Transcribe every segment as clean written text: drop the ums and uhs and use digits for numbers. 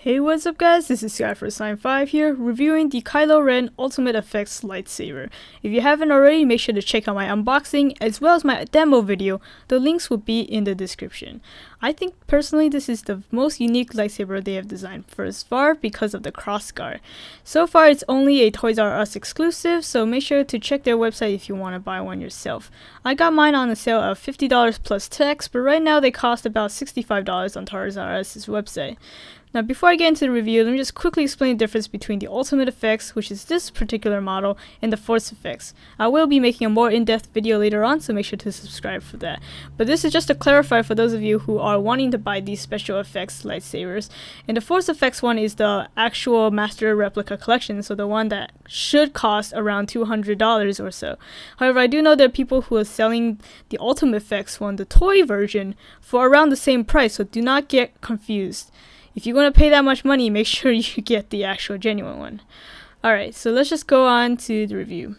Hey, what's up guys, this is Sky495 here, reviewing the Kylo Ren Ultimate Effects Lightsaber. If you haven't already, make sure to check out my unboxing as well as my demo video. The links will be in the description. I think personally this is the most unique lightsaber they have designed thus far because of the crossguard. So far it's only a Toys R Us exclusive, so make sure to check their website if you want to buy one yourself. I got mine on a sale of $50 plus tax, but right now they cost about $65 on Toys R Us's website. Now before I get into the review, let me just quickly explain the difference between the Ultimate Effects, which is this particular model, and the Force Effects. I will be making a more in-depth video later on, so make sure to subscribe for that. But this is just to clarify for those of you who are wanting to buy these special effects lightsabers. And the Force Effects one is the actual Master Replica Collection, so the one that should cost around $200 or so. However, I do know there are people who are selling the Ultimate Effects one, the toy version, for around the same price, so do not get confused. If you're going to pay that much money, make sure you get the actual genuine one. Alright, so let's just go on to the review.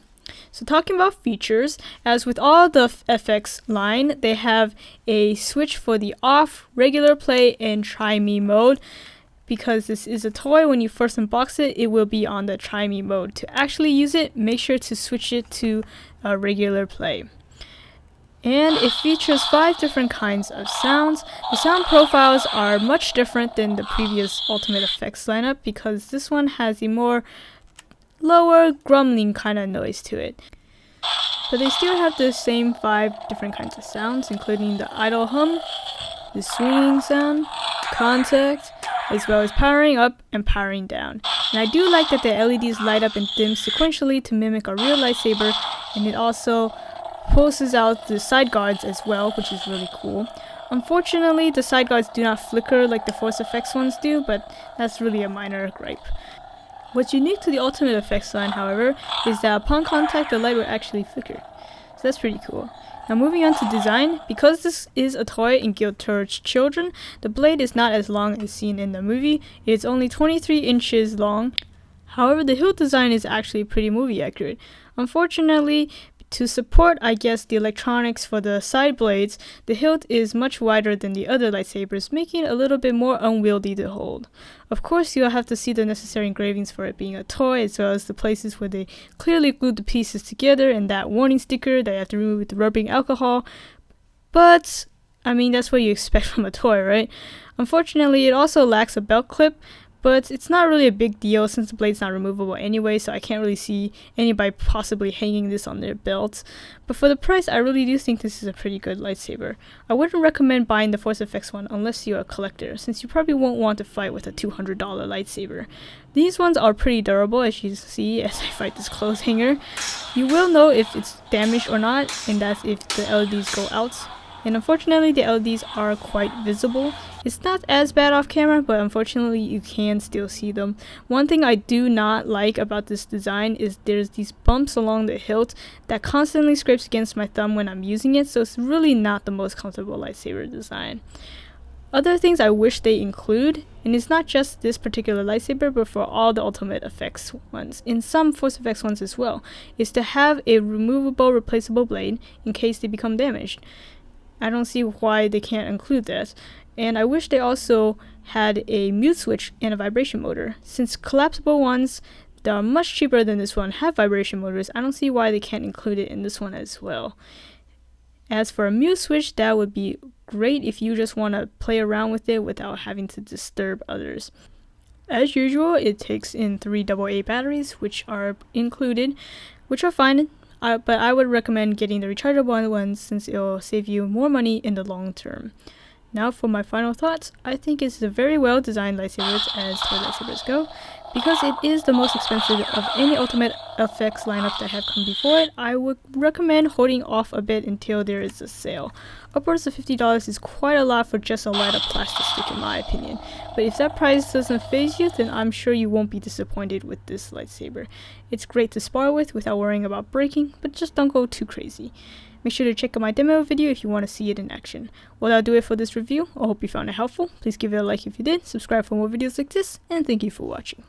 So talking about features, as with all the FX line, they have a switch for the off, regular play, and try me mode. Because this is a toy, when you first unbox it, it will be on the try me mode. To actually use it, make sure to switch it to regular play. And it features 5 different kinds of sounds. The sound profiles are much different than the previous Ultimate Effects lineup because this one has a more lower grumbling kind of noise to it. But they still have the same 5 different kinds of sounds, including the idle hum, the swinging sound, contact, as well as powering up and powering down. And I do like that the LEDs light up and dim sequentially to mimic a real lightsaber, and it also pulses out the side guards as well, which is really cool. Unfortunately, the side guards do not flicker like the Force Effects ones do, but that's really a minor gripe. What's unique to the Ultimate Effects line, however, is that upon contact the light will actually flicker. So that's pretty cool. Now moving on to design, because this is a toy and geared towards children, the blade is not as long as seen in the movie. It's only 23 inches long. However, the hilt design is actually pretty movie accurate. Unfortunately, to support, I guess, the electronics for the side blades, the hilt is much wider than the other lightsabers, making it a little bit more unwieldy to hold. Of course, you'll have to see the necessary engravings for it being a toy, as well as the places where they clearly glued the pieces together and that warning sticker that you have to remove with the rubbing alcohol. But, I mean, that's what you expect from a toy, right? Unfortunately, it also lacks a belt clip, but it's not really a big deal since the blade's not removable anyway, so I can't really see anybody possibly hanging this on their belts. But for the price, I really do think this is a pretty good lightsaber. I wouldn't recommend buying the Force Effects one unless you're a collector, since you probably won't want to fight with a $200 lightsaber. These ones are pretty durable, as you see as I fight this clothes hanger. You will know if it's damaged or not, and that's if the LEDs go out. And unfortunately, the LEDs are quite visible. It's not as bad off camera, but unfortunately you can still see them. One thing I do not like about this design is there's these bumps along the hilt that constantly scrapes against my thumb when I'm using it, so it's really not the most comfortable lightsaber design. Other things I wish they include, and it's not just this particular lightsaber, but for all the Ultimate Effects ones, in some Force Effects ones as well, is to have a removable, replaceable blade in case they become damaged. I don't see why they can't include that. And I wish they also had a mute switch and a vibration motor. Since collapsible ones that are much cheaper than this one have vibration motors, I don't see why they can't include it in this one as well. As for a mute switch, that would be great if you just want to play around with it without having to disturb others. As usual, it takes in 3 AA batteries, which are included, which are fine. But I would recommend getting the rechargeable ones since it will save you more money in the long term. Now for my final thoughts, I think it's a very well designed lightsaber as toy lightsabers go. Because it is the most expensive of any Ultimate Effects lineup that have come before it, I would recommend holding off a bit until there is a sale. Upwards of $50 is quite a lot for just a light up plastic stick in my opinion. But if that price doesn't faze you, then I'm sure you won't be disappointed with this lightsaber. It's great to spar with without worrying about breaking, but just don't go too crazy. Make sure to check out my demo video if you want to see it in action. Well, that'll do it for this review. I hope you found it helpful. Please give it a like if you did, subscribe for more videos like this, and thank you for watching.